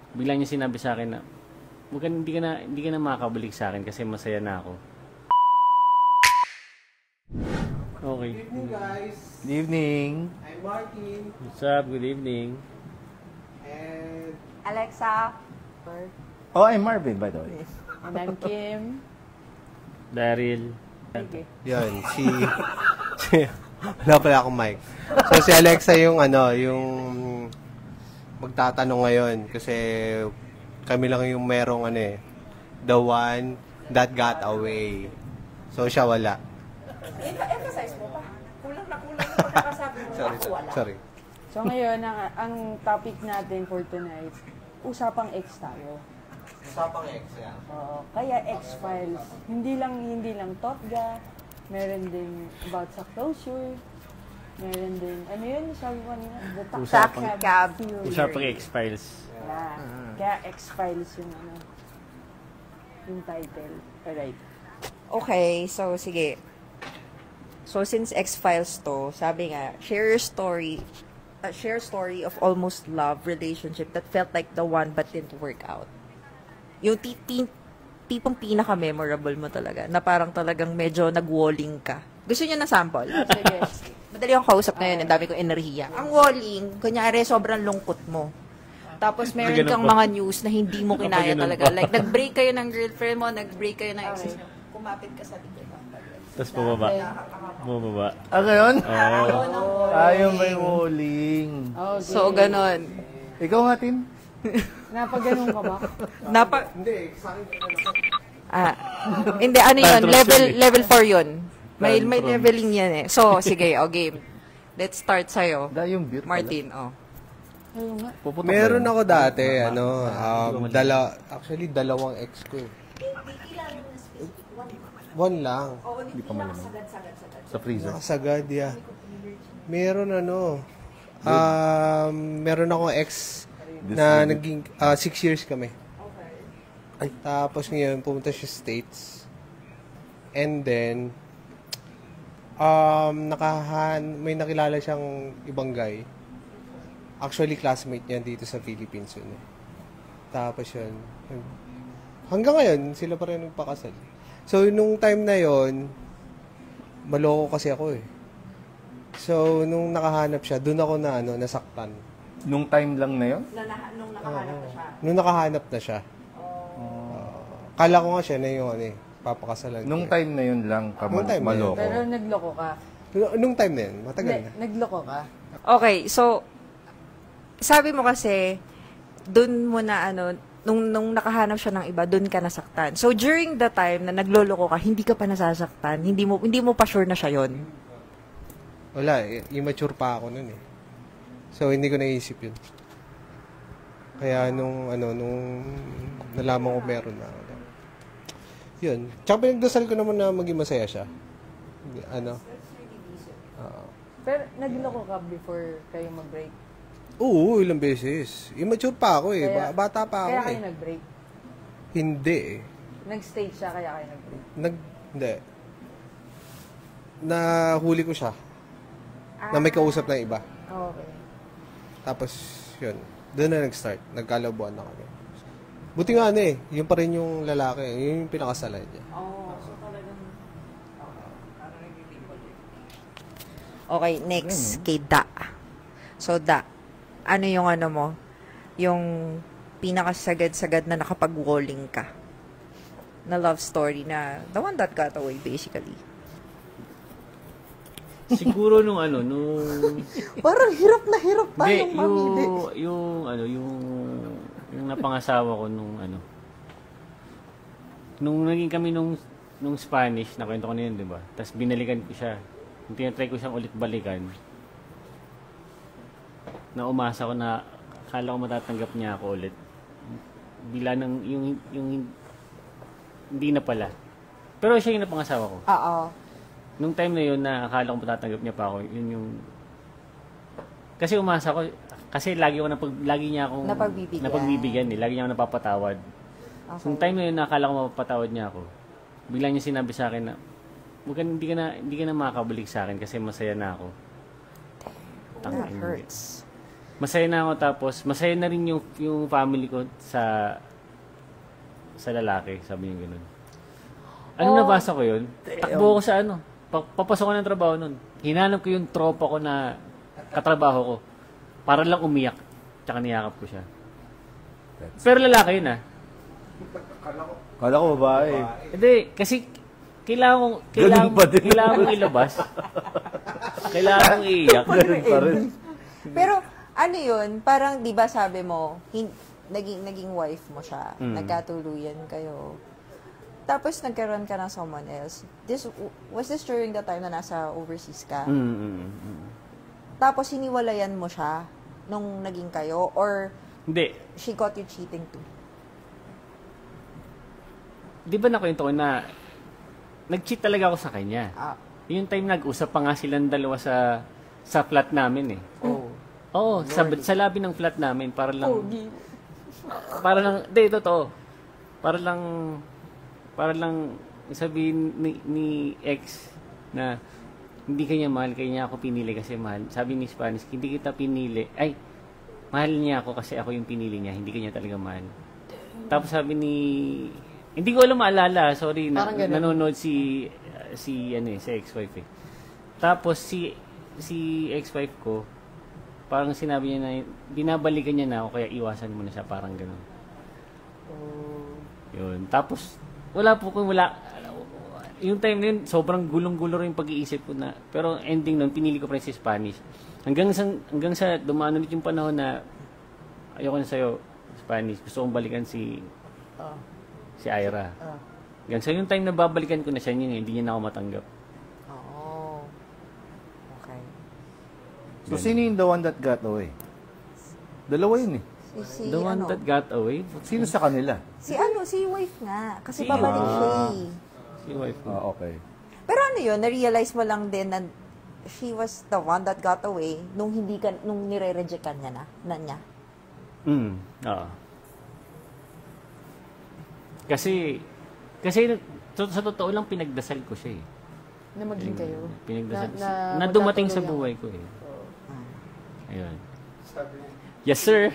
Bigla niya sinabi sa akin na, hindi ka na makakabalik sa akin kasi masaya na ako. Okay. Good evening, guys. Good evening. I'm Martin. What's up? Good evening. And Alexa. Oh, I'm Marvin, by the way. And I'm Kim. Daryl. Sige. yun, wala pala akong mic. So, si Alexa yung magtatanong ngayon kasi kami lang yung merong the one that got away. So, siya wala. Emphasize mo pa. Kulang na pagkakasabi mo. Sorry. So ngayon, ang topic natin for tonight, usapang ex tayo. Usapang ex, yan. Oo, kaya X-Files. Hindi lang Totga, meron din about sa closure, meron din, ano yun, sabi ko kanina? The Usapang Theory. Usapang X-Files. Yeah. Kaya X-Files yung title. Alright. Okay, so sige. So since X-Files to, sabi nga, share story of almost love relationship that felt like the one but didn't work out. Yung tipong pinaka-memorable mo talaga, na parang talagang medyo nag-walling ka. Gusto niyo na sample? Sige. Madali akong kausap ngayon, ang dami kong enerhiya. Ang walling, kunyari, sobrang lungkot mo. Tapos meron kang mga news na hindi mo kinaya talaga. Like, nag-break kayo ng girlfriend mo, nag-break kayo ng exes mo. Kumapit ka sa likod. Tapos pababa. Ah, ngayon? Oo. Ayaw may walling. Okay. So, ganon. Ikaw nga, Tin? Napaganon ka ba? Hindi, sa akin Hindi, ano yun? Level 4 yun. May leveling yan eh. So, sige, game. Let's start sa'yo. Yung beer pala. Martin, Ayun nga. Puputok meron ba yun? ako dati, dalawang ex ko eh. One lang. Hindi pa malaman. Sa freezer. Nakasagad, yeah. Meron meron ako ex na naging 6 years kami. Ay. Tapos ngayon, pumunta siya States. And then, may nakilala siyang ibang guy. Actually, classmate niya dito sa Philippines yun. Tapos yun, hanggang ngayon, sila pa rin nagpakasal. So, nung time na yon, maloko kasi ako eh. So, nung nakahanap siya, doon ako nasaktan. Nung time lang na yun? nung nakahanap na siya. Nung nakahanap na siya. Kala ko nga siya na yung papakasalan. Nung ko. time na yun lang ka Nung time na yun. maloko. Pero nagloko ka. Nung time na yun, matagal Hindi, na. nagloko ka. Okay, so, sabi mo kasi, dun mo na nung nakahanap siya ng iba, dun ka nasaktan. So, during the time na nagloloko ka, hindi ka pa nasasaktan, hindi mo pa sure na siya yon. Wala, immature pa ako nun eh. So, hindi ko naisip yun. Kaya nung nalaman ko meron na. Yun. Tsaka pinagdasal ko naman na maging masaya siya. Pero nagloko ka before kayo mag-break. Oo, ilang beses. Immature pa ako eh. Kaya- Bata pa ako Kaya eh. kayo nag-break. Hindi eh. Nag-stage siya, kaya kayo nag-break. Hindi. Nahuli ko siya. Na may kausap na iba. Okay. Tapos, yun. Doon na nag-start. Nagkalabuan na kami. Buti nga yung pa rin yung lalaki. Yun yung pinakasalan niya. So talagang... Okay, next, kay Da. So, Da, ano yung mo? Yung pinakasagad-sagad na nakapag-walling ka? Na love story na the one that got away, basically. Siguro nung Parang hirap na hirap hindi, tayong mamili. yung napangasawa ko nung naging kami nung Spanish, nakwento ko na yun, di ba? Tapos binalikan ko siya. Tinatry ko siyang ulit balikan. Na umasa ko na akala ko matatanggap niya ako ulit. Bila nang yung hindi na pala. Pero siya yung napangasawa ko. Oo. Nung time na yun na akala ko matatanggap niya pa ako, yun yung kasi umasa ko kasi lagi niya akong napagbibigyan eh. Lagi niya ako napapatawad. Okay. So, nung time na yun na akala ko mapapatawad niya ako, bigla niya sinabi sa akin na hindi ka na makakabalik sa akin kasi masaya na ako. That hurts. masaya na ako tapos masaya na rin yung family ko sa lalaki, sabi niya gano'n. Ano nabasa ko yun? Takbo ko sa papasok ko ng trabaho nun. Hinanap ko yung tropa ko na katrabaho ko para lang umiyak. Tsaka niyakap ko siya. Pero lalaki yun Kala ko babae. Hindi, kasi kailangan kong ilabas. Kailangan kong iiyak. Ganun pa rin. Pero ano yun, parang 'di ba sabi mo, naging wife mo siya, nagkatuluyan kayo. Tapos nagkaroon ka ng someone else. Was this during the time na nasa overseas ka? Tapos hiniwalayan mo siya nung naging kayo or Hindi. she caught you cheating too? Di ba nakwento ko na nag-cheat talaga ako sa kanya? Yung time nag-usap pa nga silang dalawa sa flat namin eh. Oo, sa labi ng flat namin para lang hindi, totoo. Para lang sabihin ni ex na hindi kanya mahal, kanya ako pinili kasi mahal. Sabi ni Spanish, hindi kita pinili. Ay, mahal niya ako kasi ako yung pinili niya, hindi kanya talaga mahal. Tapos sabi hindi ko alam maalala, sorry, nanonood si ex-wife eh. Tapos si ex-wife ko, parang sinabi niya na binabalikan niya na ako kaya iwasan mo na siya, parang gano'n. Yun. Tapos wala. Yung time na yun, sobrang gulong-gulo rin yung pag-iisip ko na. Pero ending nun, pinili ko pa rin si Spanish. Hanggang sa dumaan ulit yung panahon na ayoko na sa'yo, Spanish. Gusto kong balikan si Ira. Hanggang sa yung time na babalikan ko na siya, hindi niya na ako matanggap. Okay. So, sino yung the one that got away? Dalawa yun eh. The one that got away? Sino sa kanila? Si wife nga. Kasi babalik siya eh. Si wife ko. Okay. Pero ano yun, na-realize mo lang din na she was the one that got away nung nire-reject ka niya na niya? Oo. Kasi sa totoo lang pinagdasal ko siya eh. Na maging kayo. Pinagdasal. Na dumating sa buhay ko eh. Ayun. Yes, sir.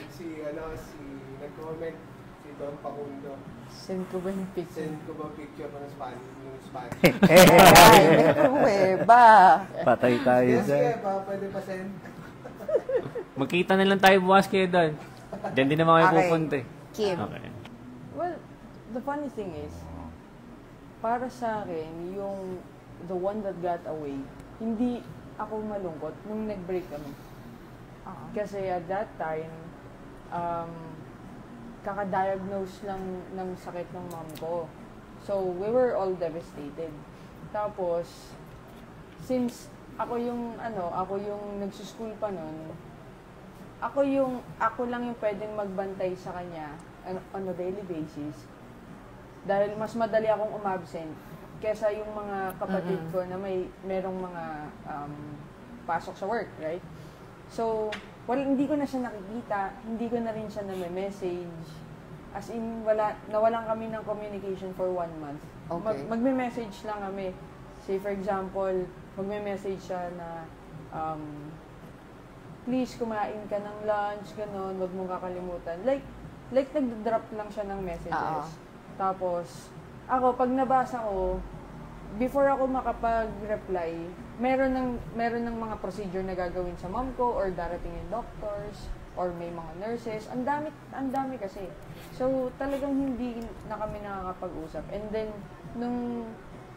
Nag-comment si Don Pacundo. Send ko ba yung picture? Send ko ba picture ng Spanish? Ay, may pruweba. Patay tayo Yes, dyan. pwede pa send. Magkita na lang tayo bukas kayo doon. Diyan din naman kayo pupunta eh. Kim. Okay. Well, the funny thing is, para sa akin, yung the one that got away, hindi ako malungkot nung nag-break kami. Kasi at that time, kaka-diagnose lang ng sakit ng mom ko. So, we were all devastated. Tapos, since ako yung nagsuschool pa nun, ako lang yung pwedeng magbantay sa kanya on a daily basis. Dahil mas madali akong umabsent kesa yung mga kapatid ko na merong mga pasok sa work, right? So, hindi ko na siya nakikita, hindi ko na rin siya na-message. As in, nawalan kami ng communication for 1 month. Okay. Magme-message lang kami. Say, for example, magme-message siya na, please, kumain ka ng lunch, gano'n, wag mong kakalimutan. Like nag-drop lang siya ng messages. Tapos, ako, pag nabasa ko, before ako makapag-reply, meron ng mga procedure na gagawin sa mom ko or darating yung doctors or may mga nurses. Ang dami kasi. So, talagang hindi na kami nakakapag-usap. And then, nung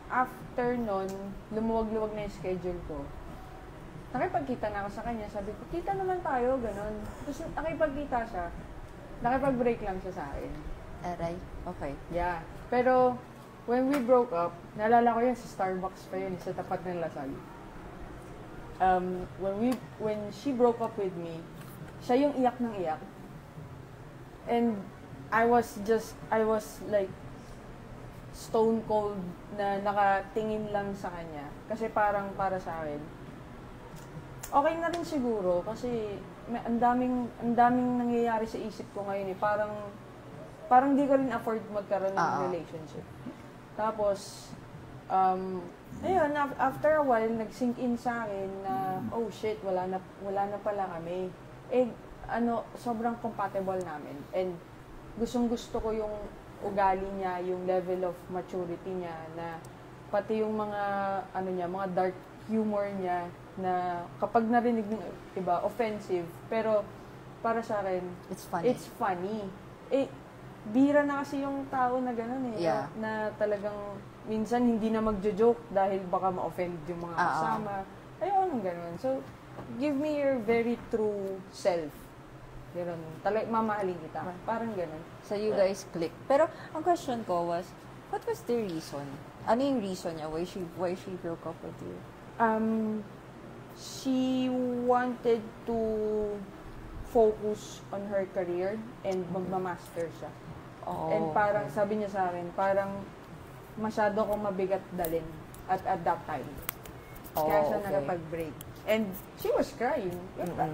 after nun, lumuwag-luwag na yung schedule ko. Nakipagkita na ako sa kanya. Sabi ko, kita naman tayo, ganon. Tapos nakipagkita siya. Nakipag-break lang siya sa akin. Aray. Okay. Yeah. Pero, when we broke up, naalala ko yun sa Starbucks pa yun, sa tapat ng Lasal. When she broke up with me, siya yung iyak ng iyak. And I was like stone cold na nakatingin lang sa kanya. Kasi parang para sa akin, okay na rin siguro kasi ang daming nangyayari sa isip ko ngayon eh. Parang di ko rin afford magkaroon ng relationship. Tapos, ayun, after a while, nag-sink in sa akin na, oh shit, wala na pala kami. Eh, sobrang compatible namin. And gustong-gusto ko yung ugali niya, yung level of maturity niya, na pati yung mga, mga dark humor niya, na kapag narinig ng iba, offensive. Pero, para sa akin, it's funny. Bira na kasi yung tao na gano'n Yeah. na talagang, minsan hindi na magjo-joke dahil baka ma-offend yung mga kasama. Ayaw nang gano'n. So, give me your very true self. Gano'n. Mamahalin kita. Parang gano'n. So you guys click. Pero ang question ko was, what was the reason? Ano yung reason niya? Why she broke up with you? She wanted to focus on her career and magma-master siya. Oh, And parang, sabi niya sa akin, parang masyado akong mabigat dalin at that time. Kaya siya nakapag-break. And she was crying.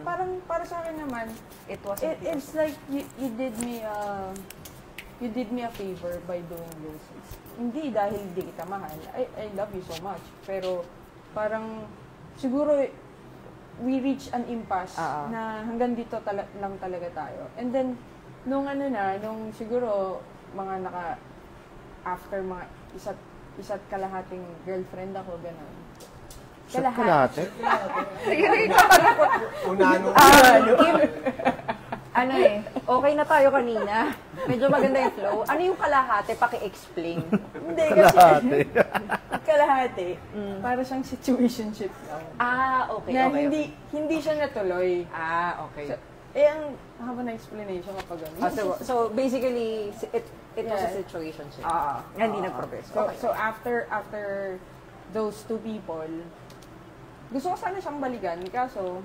Parang para sa akin naman, it's like you did me a favor by doing this. Hindi dahil hindi kita mahal. I love you so much. Pero parang siguro we reach an impasse na hanggang dito lang talaga tayo. And then nung siguro mga after mga isa't kalahating girlfriend ako, gano'n. Kalahati? Okay na tayo kanina. Medyo maganda yung flow. Ano yung kalahati? Paki-explain. Hindi, kasi kalahati. Para siyang situationship lang. Okay. Na hindi siya natuloy. Okay. So, ang haba na explanation kapag gano'n. So basically, it was a situationship. Hindi nag-progress. So after those two people, gusto ko sana siyang balikan, kaso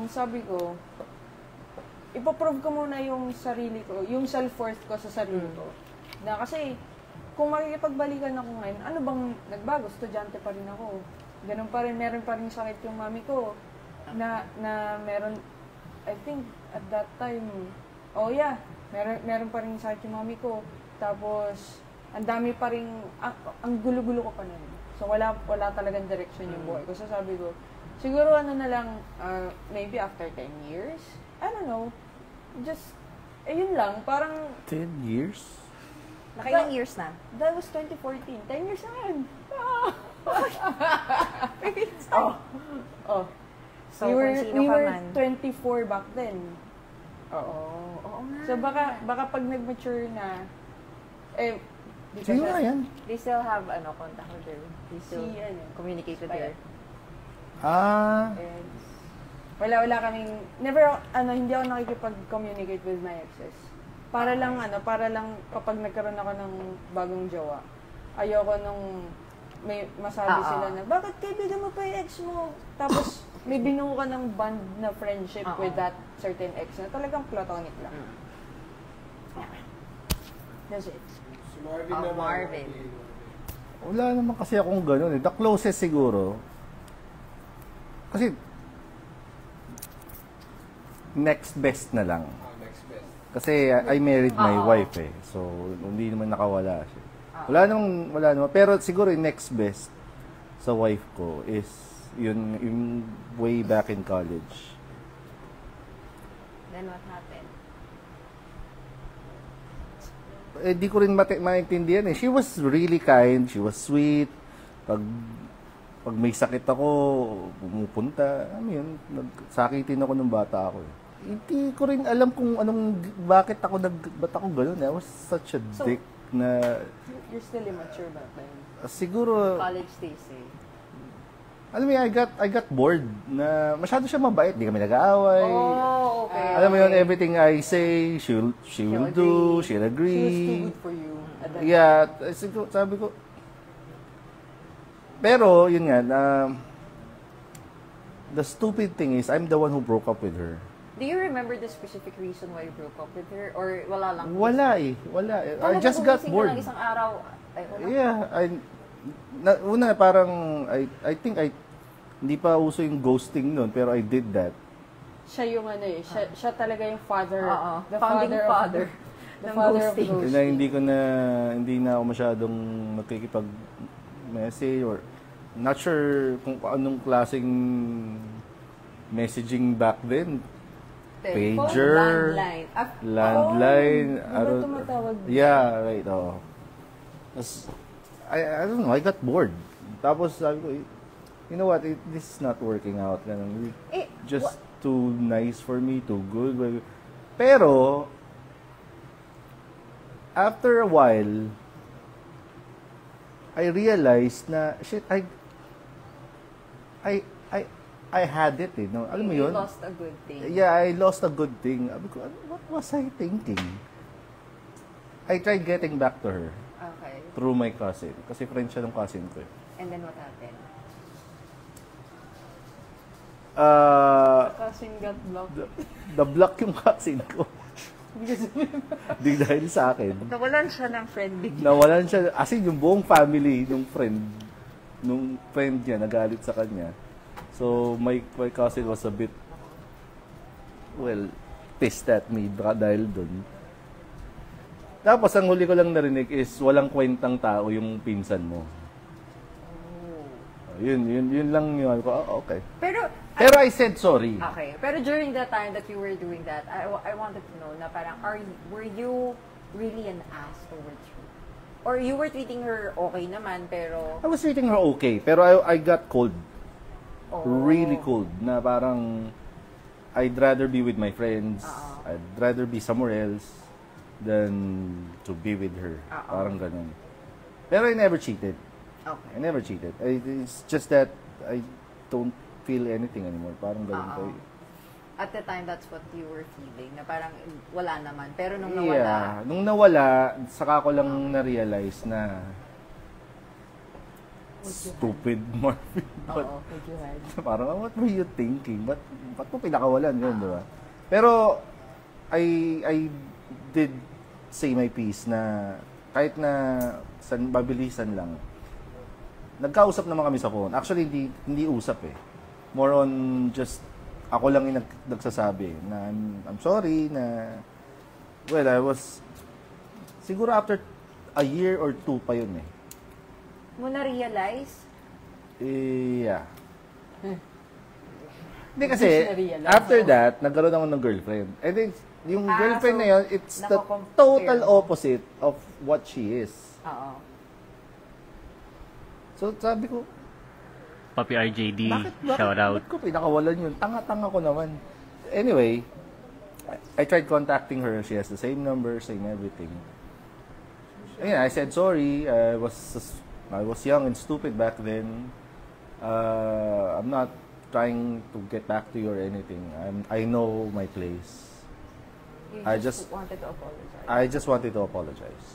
sabi ko, ipoprove ko muna yung sarili ko, yung self-worth ko sa sarili ko. Na kasi, kung makikipagbalikan ako ngayon, ano bang nagbago? Estudyante pa rin ako. Ganun pa rin, meron pa rin sakit yung mami ko. Na meron, I think, at that time, meron pa rin sakit yung mami ko. Tapos, ang dami pa rin, ang gulo-gulo ko pa nun. So, wala talagang direction yung buhay ko. So, sabi ko, siguro na lang, maybe after 10 years, I don't know, just, yun lang, parang... 10 years? Nakailang years na? That was 2014. 10 years na yun. So, we were 24 back then. Oo nga. So, baka pag nag-mature na, Sino nga yan? They still have, contact with her. They still communicate with her. Wala kaming, hindi ako nakikipag-communicate with my exes. Para lang kapag nagkaroon ako ng bagong jowa, ayoko nung may masabi sila na, bakit kaibigan mo pa yung ex mo? Tapos, may binuo ka ng bond na friendship with that certain ex na talagang platonic lang. That's it. Marvin. Wala naman kasi akong gano'n eh. The closest siguro, kasi next best na lang. Kasi I married my wife eh. So, hindi naman nakawala siya. Wala naman. Pero siguro yung next best sa wife ko is yung way back in college. Then what happened? Di ko rin maintindihan eh. She was really kind. She was sweet. Pag may sakit ako, pumupunta. Nagsakitin ako ng bata ako eh. Hindi ko rin alam kung ba't ako gano'n. I was such a dick na... You're still immature back then. Siguro... College days eh. Alam mo yun, I got bored na masyado siya mabait. Di kami nag-aaway. Okay. Alam mo yun, everything I say, she will do, she'll agree. She was too good for you. Yeah, sabi ko. Pero, yun nga, the stupid thing is, I'm the one who broke up with her. Do you remember the specific reason why you broke up with her? Or wala lang? Wala eh. I just got bored. Isang araw, wala. Yeah, una parang, I think hindi pa uso yung ghosting nun, pero I did that. Siya yung siya talaga yung father. The founding father. The father of ghosting. Na hindi na ako masyadong makikipag-message or not sure kung anong klaseng messaging back then. pager, Landline. landline. Di ba tumatawag? Yeah, right. Oh. Tas, I don't know, I got bored. Tapos sabi ko, you know what, this is not working out. Ganun. Just too nice for me, too good. Pero, after a while, I realized na, shit, I had it, eh. No? Alam mo yun? You lost a good thing. Yeah, I lost a good thing. Sabi ko, what was I thinking? I tried getting back to her. Okay. Through my cousin. Kasi friend siya ng cousin ko. And then what happened? Cousin got blocked. The-block yung cousin ko. Di dahil sa akin. Nawalan siya ng friend bigla. Nawalan siya. As in, yung buong family nung friend niya, nagalit sa kanya. So, my cousin was a bit, well, pissed at me dahil dun. Tapos, ang huli ko lang narinig is, walang kwentang tao yung pinsan mo. Yun lang yun. Okay. Pero I said sorry. Okay. Pero during the time that you were doing that, I wanted to know na parang, were you really an ass towards her? Or you were treating her okay naman, pero... I was treating her okay, pero I got cold. Really cold. Na parang, I'd rather be with my friends, I'd rather be somewhere else than to be with her. Parang ganun. Pero I never cheated. Okay. I never cheated. It's just that I don't feel anything anymore. Parang ganun ko. At the time, that's what you were feeling, na parang wala naman. Pero nung Yeah. nawala... Nung nawala, saka ko lang na-realize na stupid Marvin. Oo, would you hide? Parang, what were you thinking? Ba't mo pinakawalan yun, di ba? Pero, I did say my piece na kahit na mabilisan lang, nagkausap naman kami sa phone. Actually, hindi usap eh. More on just, ako lang yung nagsasabi na I'm sorry na, well, I was, siguro after a year or two pa yun eh. Mo na-realize? Yeah. Hindi kasi, after that, nagkaroon ako ng girlfriend. And then, yung girlfriend na yun, it's the total opposite of what she is. Oo. So, sabi ko, Papi RJD, bakit shout out. ko pinakawalan yun? Tanga-tanga ko naman. Anyway, I tried contacting her. She has the same number, same everything. Ayun, I said sorry. I was young and stupid back then. I'm not trying to get back to you or anything. I know my place. I just wanted to apologize. I just wanted to apologize.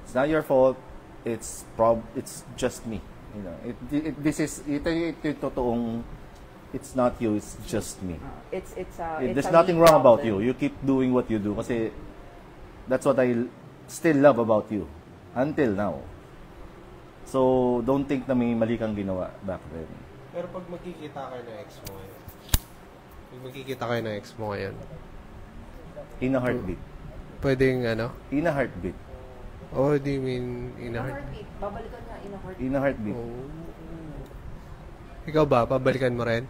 It's not your fault. It's just me. You know, ito yung totoong, it's not you, it's just me. There's nothing wrong about you. You keep doing what you do kasi that's what I still love about you until now. So, don't think na may mali kang ginawa back then. Pero pag magkikita kayo ng ex mo ngayon, In a heartbeat. pwedeng ano? In a heartbeat. Oh, do you mean in a heartbeat? Babalikan na in a heartbeat. In a heartbeat. Oh. Ikaw ba, pabalikan mo rin?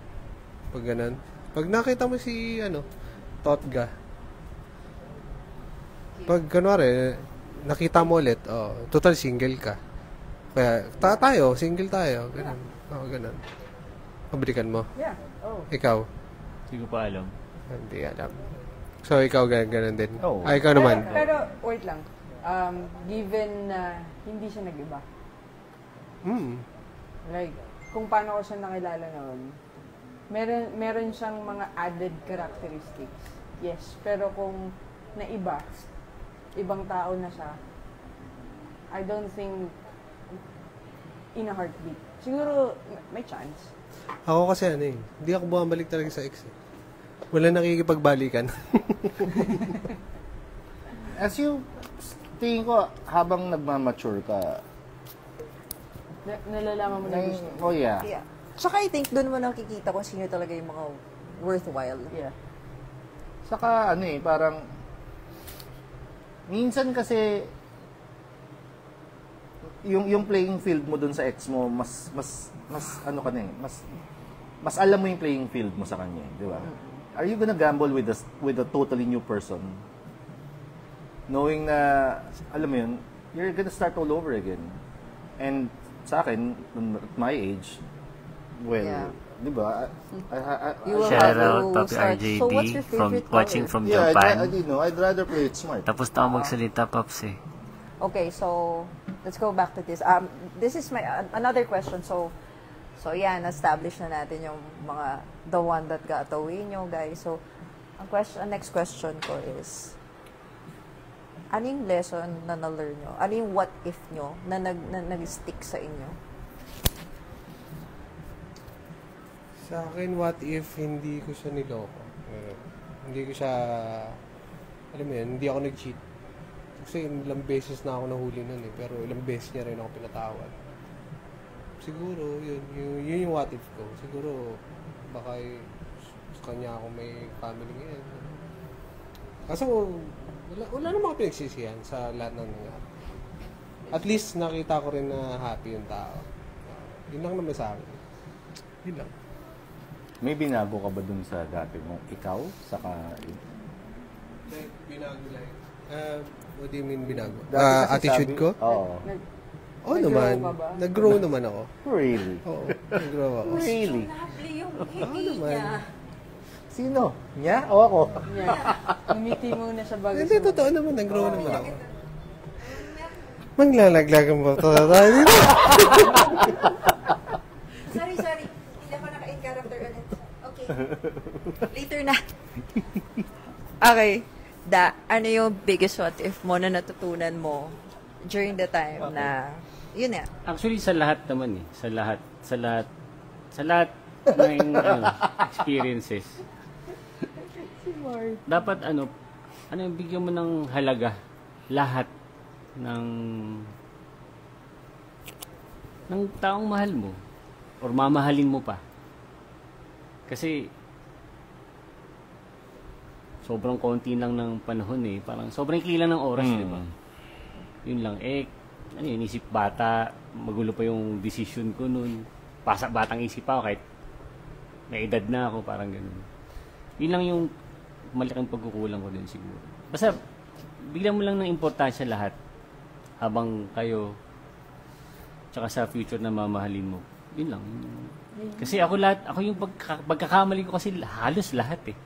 Pag ganun? Pag nakita mo si, Totga. Pag, kunwari, nakita mo ulit, total single ka. Kaya, single tayo. Ganun. Oo, ganun. Pabalikan mo. Yeah. Oh. Ikaw? Hindi ko pa alam. Hindi alam. So, ikaw ganun din? Oo. Ikaw naman? Pero, wait lang. Given na hindi siya nag-iba. Like, kung paano ko siya nakilala noon, meron siyang mga added characteristics. Yes, pero kung naiba, ibang tao na siya, I don't think in a heartbeat. Siguro, may chance. Ako kasi hindi ako bumabalik talaga sa ex. Wala nakikipagbalikan. As you, tingin ko, habang nagmamature ka, Nalalaman mo na gusto. oh yeah. Yeah. Tsaka I think doon mo nakikita kung sino talaga yung mga worthwhile. Yeah. Saka parang minsan kasi yung playing field mo dun sa ex mo mas mas alam mo yung playing field mo sa kanya, di ba? are you gonna gamble with a totally new person? Knowing na, alam mo yun, you're gonna start all over again. And sa akin, at my age, well, Yeah. di ba? You will Shout have out, to Papi start. So what's your RJD, from favorite watching color? from Yeah, Japan. I'd rather play it smart. Tapos na ako magsalita, Paps eh. Okay, so let's go back to this. This is my another question. So yan, establish na natin yung mga the one that got away nyo, guys. So ang next question ko is, ano yung lesson na na-learn nyo? Ano yung what if nyo na nag-stick sa inyo? Sa akin, what if hindi ko siya niloko? Hindi ko siya, alam mo yun, hindi ako nag-cheat. Kasi ilang beses na ako nahuli nun eh, pero ilang beses niya rin ako pinatawad. Siguro, yun yung what if ko. Siguro, baka sa kanya ako may family ngayon. Kasi wala naman ako pinagsisihan sa lahat ng nangyari. At least nakita ko rin na happy yung tao. Yun lang naman sa akin. Yun lang. May binago ka ba dun sa dati mo? Ikaw? Saka... Like, binago lang. What do you mean binago? Dati kasi Attitude sabi- ko? Oo. Oo naman. Nag-grow naman ako. Really? Oo, nag-grow ako. Really? Lovely yung Oo naman. Sino? Niya o ako? Ngumiti muna siya bago Hindi, totoo naman. Nag-grow naman ako. Manglalaglagan mo ito. Sorry. Hindi ako naka-in character ulit. Okay. Later na. Okay. Ano yung biggest what if mo na natutunan mo during the time na, yun na. Actually, sa lahat naman eh. Sa lahat ng experiences. Dapat bigyan mo ng halaga lahat ng taong mahal mo or mamahalin mo pa. Kasi sobrang konti lang ng panahon eh. Parang sobrang ikli lang ng oras, di ba? Yun lang. Isip bata, magulo pa yung decision ko nun. Batang isip pa ako kahit may edad na ako, parang ganun. Yun lang yung malaking pagkukulang ko din siguro. Basta, bigyan mo lang ng importansya lahat habang kayo tsaka sa future na mamahalin mo. Yun lang. Kasi ako yung pagkakamali ko kasi halos lahat eh.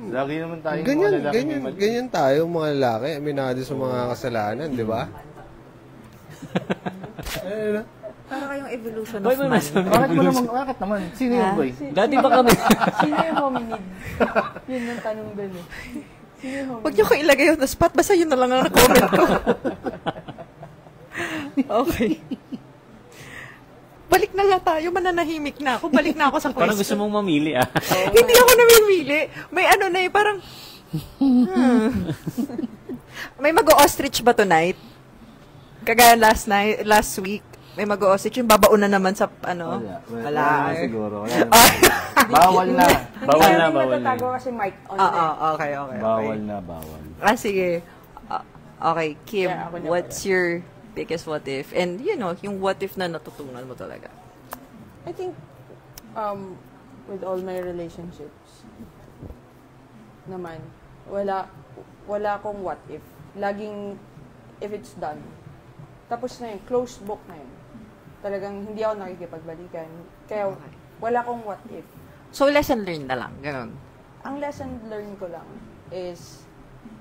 Lagi naman tayo mga lalaki may mali. Ganyan tayo mga lalaki. Aminado sa mga kasalanan, di ba? Para kayong evolution of man. Bakit naman? Sino yung boy? Dati ba kami? Sino yung hominid? Yun ang tanong doon eh. Sino yung hominid? Huwag niyo ko ilagay on the spot. Basta yun na lang ang comment ko. Okay. Balik na lang tayo. Mananahimik na ako. Balik na ako sa question. Parang gusto mong mamili ah. Hindi ako namimili. May parang... May mag-o-ostrich ba tonight? Kagaya last week. May mag-o-ostrich. Yung babaon na naman sa Wala siguro. Bawal na. Bawal na. Matatago kasi mic on. Okay. Bawal na. Sige. Okay, Kim, Yeah, ako na what's your biggest what if? And, yung what if na natutunan mo talaga. I think, with all my relationships, naman, wala akong what if. Laging, if it's done, tapos na yun, closed book na yun. Talagang hindi ako nakikipagbalikan. Kaya, wala akong what if. So, lesson learned na lang, ganun. Ang lesson learned ko lang is,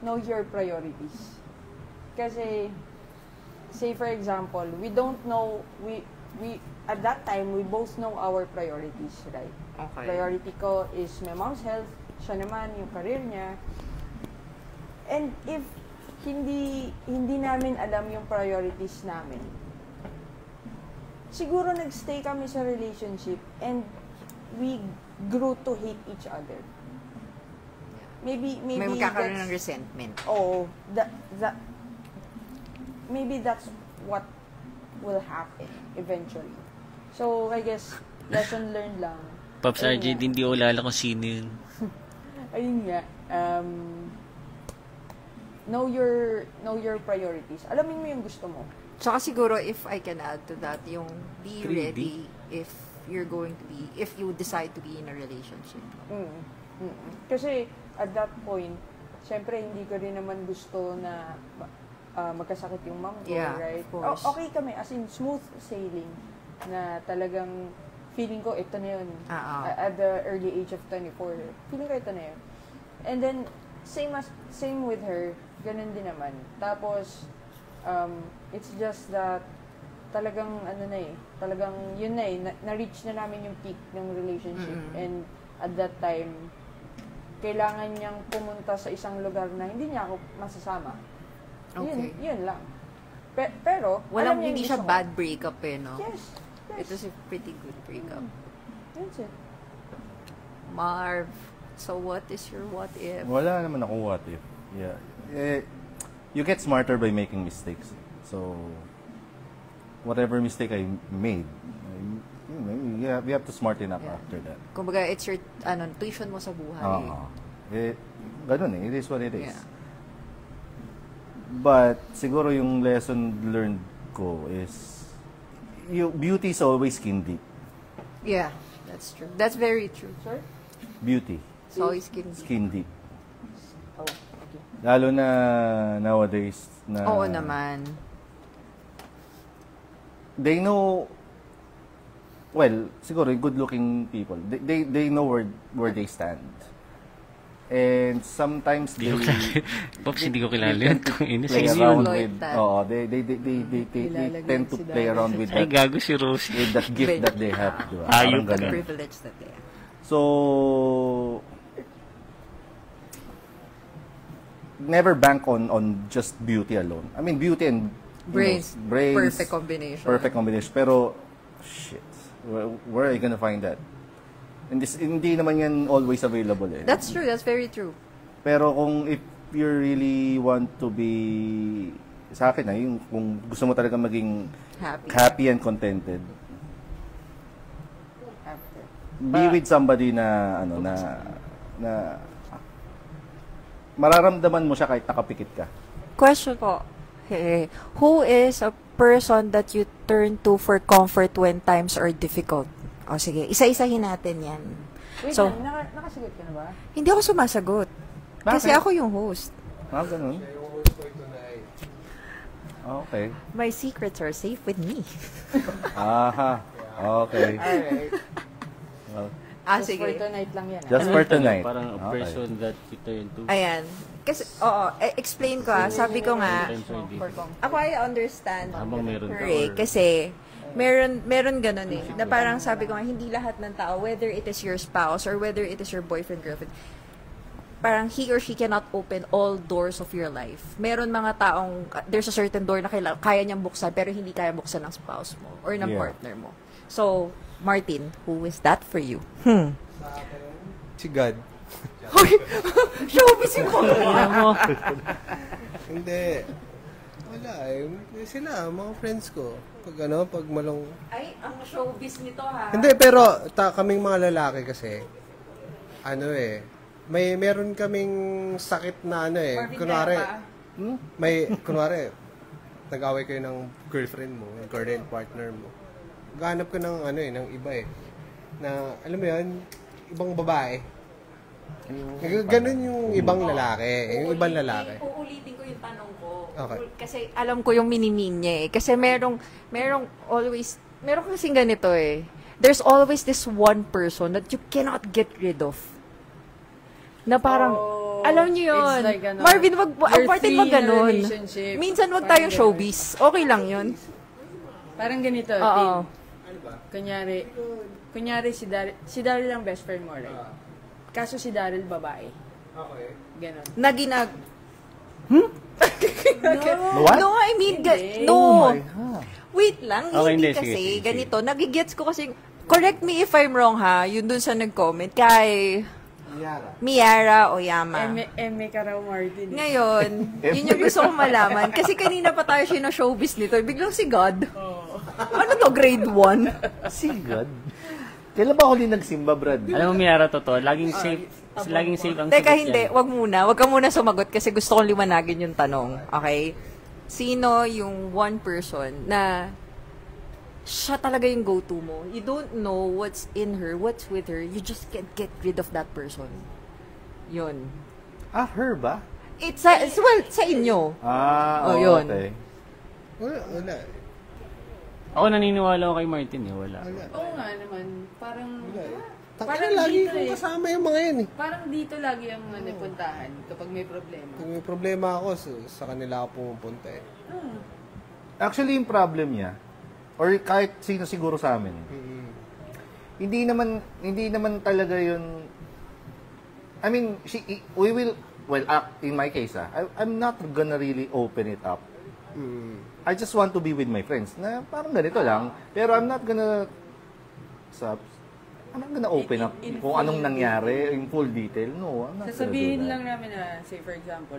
know your priorities. Kasi, say for example, we don't know, we at that time, we both know our priorities, right? Okay. Priority ko is my mom's health, siya naman, yung career niya. And if hindi namin alam yung priorities namin, siguro nagstay kami sa relationship and we grew to hate each other. Maybe May magkakaroon ng resentment. Oh, maybe that's what will happen eventually. So, I guess, lesson learned lang. Pops Ayun RJ, nga. hindi ko alala kung sino yun. Ayun nga. Know your priorities. Alamin mo yung gusto mo. Tsaka siguro, if I can add to that, yung be 3D? ready if you're going to be, if you decide to be in a relationship. Kasi at that point, syempre hindi ko rin naman gusto na magkasakit yung mom ko, right? Of course. Okay kami, as in smooth sailing, na talagang feeling ko ito na yun. At the early age of 24, feeling ko ito na yun. And then, same with her, ganun din naman. Tapos, it's just that, talagang talagang yun na-reach na namin yung peak ng relationship. And at that time, kailangan niyang pumunta sa isang lugar na hindi niya ako masasama. Okay. Yun lang. Pero, alam niya hindi siya bad breakup no? Yes. It was a pretty good breakup. That's it. Marv, so what is your what if? Wala naman akong what if. Yeah. You get smarter by making mistakes. So, whatever mistake I made, we have to smarten up after that. Kumbaga, it's your tuition mo sa buhay. Ganun it is what it is. Yeah. But, siguro yung lesson learned ko is, beauty is always skin deep. Yeah, that's true. That's very true. Sorry? Beauty, It's always skin deep. Oh, okay. Lalo na nowadays na... Oo naman. They know, well, siguro good-looking people, they know where they stand. And sometimes they Pops, hindi ko kilala yun. play around with, they tend to play around with Ay, that, gago si Rosie. with that gift that they have. Diba? Ayun. Parang The ganun. privilege that they have. So, never bank on just beauty alone. I mean, beauty and Brains. brains, Perfect combination. perfect combination. Pero, shit, where are you gonna find that? And hindi naman yan always available eh. That's true. That's very true. Pero if you really want to be, sa akin yung kung gusto mo talaga maging happy and contented, be with somebody na mararamdaman mo siya kahit nakapikit ka. Question po. Hey, who is a person that you turn to for comfort when times are difficult? O sige, isa-isahin natin yan. Wait, So- nakasagot ka na ba? Hindi ako sumasagot. Kasi Bakit? ako yung host. Ganun. Siya yung host ko tonight. Okay. My secrets are safe with me. Aha. Okay. Alright. Well, Just for tonight lang yan. just for tonight. Parang a Okay. person that you turn to. Ayan. Kasi, explain ko sabi ko nga, Sometimes are different. ako I understand Habang meron ka her or- kasi meron ganun na parang sabi ko nga, hindi lahat ng tao, whether it is your spouse or whether it is your boyfriend, girlfriend, parang he or she cannot open all doors of your life. Meron mga taong, there's a certain door na kaya niyang buksan, pero hindi kaya buksan ng spouse mo or ng partner mo. So, Martin, who is that for you? Si God. Showbiz yung Hindi. Wala eh. Sila, mga friends ko. Pag malong... Ay, ang showbiz nito ha. Hindi, pero kaming mga lalaki kasi, meron kaming sakit na kunwari, nag-away kayo ng girlfriend mo, yung current partner mo. Gahanap ka ng ng iba na, alam mo yun, ibang babae. Ganun yung ibang lalaki. Yung ibang lalaki. Uulitin ko yung tanong ko. Okay. Kasi alam ko yung minimin niya eh. Kasi merong kasing ganito eh. There's always this one person that you cannot get rid of. Na parang, alam niyo yun. It's like, Marvin, Martin, wag you're three in a ganun. relationship. Minsan wag Parang tayong showbiz. Okay lang yun. Parang ganito, Oo. Kunyari si Daryl lang best friend mo, right? Kaso si Daryl babae. Okay. Ganon. What? No, I mean, Hindi. no. Wait lang, Okay, hindi hindi. Sige, kasi. sige. Ganito, nagigets ko kasi, correct me if I'm wrong ha, yun dun sa nag-comment, kay Miara Oyama. Eme ka raw, Martin. Ngayon, yun yung gusto kong malaman. Kasi kanina pa tayo siya na showbiz nito. Biglang si God. Ano to, grade 1? Si God? Kailan ba ako din nagsimba, Brad? Alam mo, Miara, totoo. Laging safe ang Teka, sagot hindi. yan. Wag muna. Wag ka muna sumagot kasi gusto kong liwanagin yung tanong. Okay? Sino yung one person na siya talaga yung go-to mo. You don't know what's in her, what's with her. You just can't get rid of that person. Yun. Her ba? It's well, sa inyo. Yun. Okay. Wala. Ako naniniwala ako kay Martin eh, wala. Oo nga naman. Parang... Parang lagi dito kong kasama yung mga yan eh. Parang dito lagi ang puntahan kapag may problema. Kung may problema ako, sa kanila ako pumupunta eh. Actually, yung problem niya, or kahit sino siguro sa amin, hindi naman talaga yun, I mean, we will, well, in my case, I'm not gonna really open it up. I just want to be with my friends, na parang ganito lang, pero I'm not gonna open up kung anong nangyari, in full detail. No, I'm not Sasabihin gonna do that. lang namin na, say for example,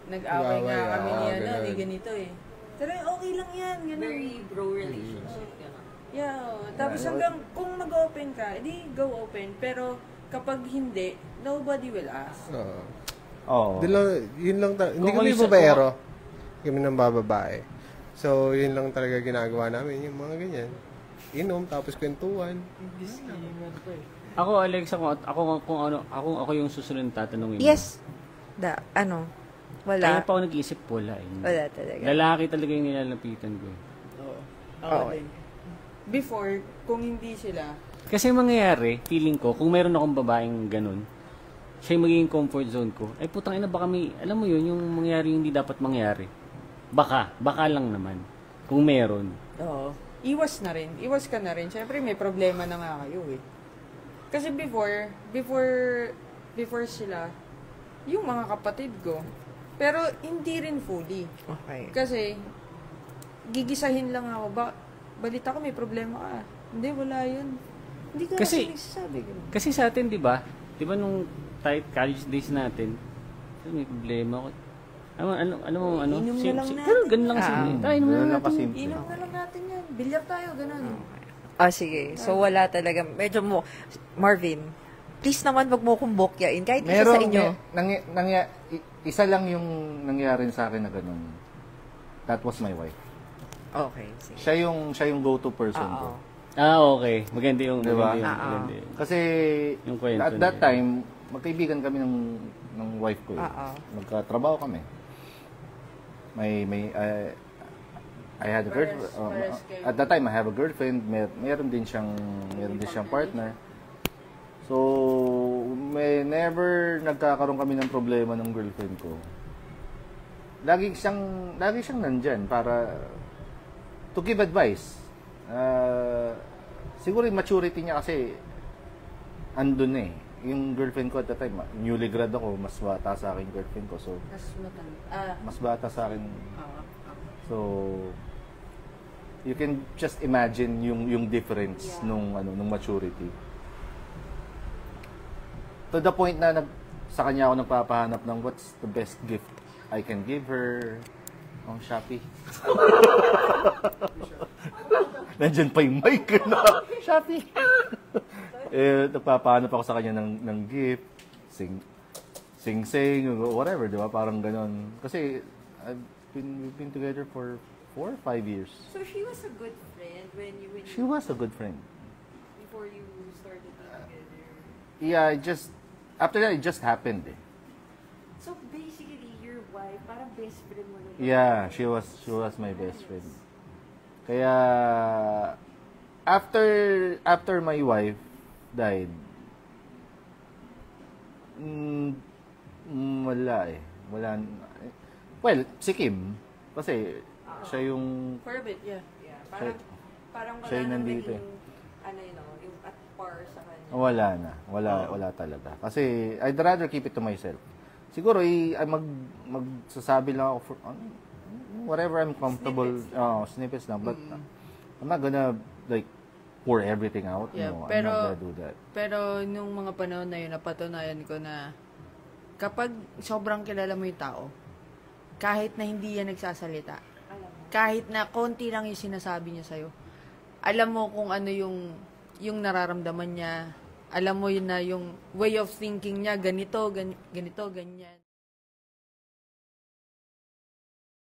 nag-away nga kami ni ni ganito eh. Pero okay lang yan, gano'n. Very bro relationship. Yeah, tapos hanggang kung mag-open ka, edi go open. Pero kapag hindi, nobody will ask. Oo. Yun lang hindi Kung kami isa- babaero. Kami ng bababae. So, yun lang talaga ginagawa namin, yung mga ganyan. Inom, tapos kwentuhan. Ako, Alex, ako yung susunod na tatanungin. Yes. Kaya Wala. pa ako nag-iisip, wala eh. Wala talaga. Lalaki talaga yung nilalapitan ko eh. Oo. Din. Before, kung hindi sila, Kasi mangyayari, feeling ko, kung meron akong babaeng ganun, siya yung magiging comfort zone ko, ay putang ina, baka may, alam mo yun, yung mangyari yung hindi dapat mangyari. Baka lang naman. Kung meron. oo, iwas na rin. Iwas ka na rin. Siyempre, may problema na nga kayo eh. Kasi before sila, yung mga kapatid ko, pero hindi rin fully. Okay. Kasi, gigisahin lang ako. Balita ko may problema ka. Hindi, wala yun. Hindi ka Kasi- kasi nagsasabi. Kasi sa atin, di ba? Di ba nung tight college days natin, may problema ko. Ano? Inom na lang natin. Pero ganun lang kasi. Tayo, inom na Ganun lang lang natin. kasimple. Inom na lang natin yan. Bilyar tayo, ganun. Sige. So, wala talaga. Medyo mo, Marvin, please naman wag mo kong bokyain. Kahit isa sa inyo. Isa lang yung nangyari sa akin na ganun. That was my wife. Okay. Sige. Siya yung go-to person ko. Okay. Maganda yung, Diba? maganda yun. Kasi Yung kwento at that niya. time, magkaibigan kami ng wife ko. Magkatrabaho kami. I had a girlfriend. At that time, I have a girlfriend. Meron din siyang partner. So, never nagkakaroon kami ng problema ng girlfriend ko. Lagi siyang nandyan para to give advice. Siguro yung maturity niya kasi andun eh. Yung girlfriend ko at that time, newly grad ako, mas bata sa akin girlfriend ko. So, mas bata sa akin. So, you can just imagine yung difference nung maturity. To the point na sa kanya ako nagpapahanap ng what's the best gift I can give her. Shopee. Nandyan pa yung mic na. Shopee. Nagpapahanap ako sa kanya ng gift. Sing-sing, whatever, di ba? Parang ganon. Kasi we've been together for 4 or 5 years. So, she was a good friend when She was a good friend. before you started together. Yeah, after that, it just happened eh. So, basically, your wife, parang best friend mo na. Yeah, she was my best friend. Kaya after my wife died, wala eh. Well, si Kim kasi siya yung For a bit, yeah. Parang siya yung nandito eh. yung at par sa kanya. Wala talaga. Kasi I'd rather keep it to myself. Siguro magsasabi lang ako for whatever I'm comfortable, snippets lang, but I'm not gonna like pour everything out. Yeah, No, pero- I'm not gonna do that. Pero nung mga panahon na yun, napatunayan ko na kapag sobrang kilala mo yung tao, kahit na hindi yan nagsasalita, kahit na konti lang yung sinasabi niya sa'yo, alam mo kung ano yung nararamdaman niya, alam mo yun na yung way of thinking niya, ganito, ganyan.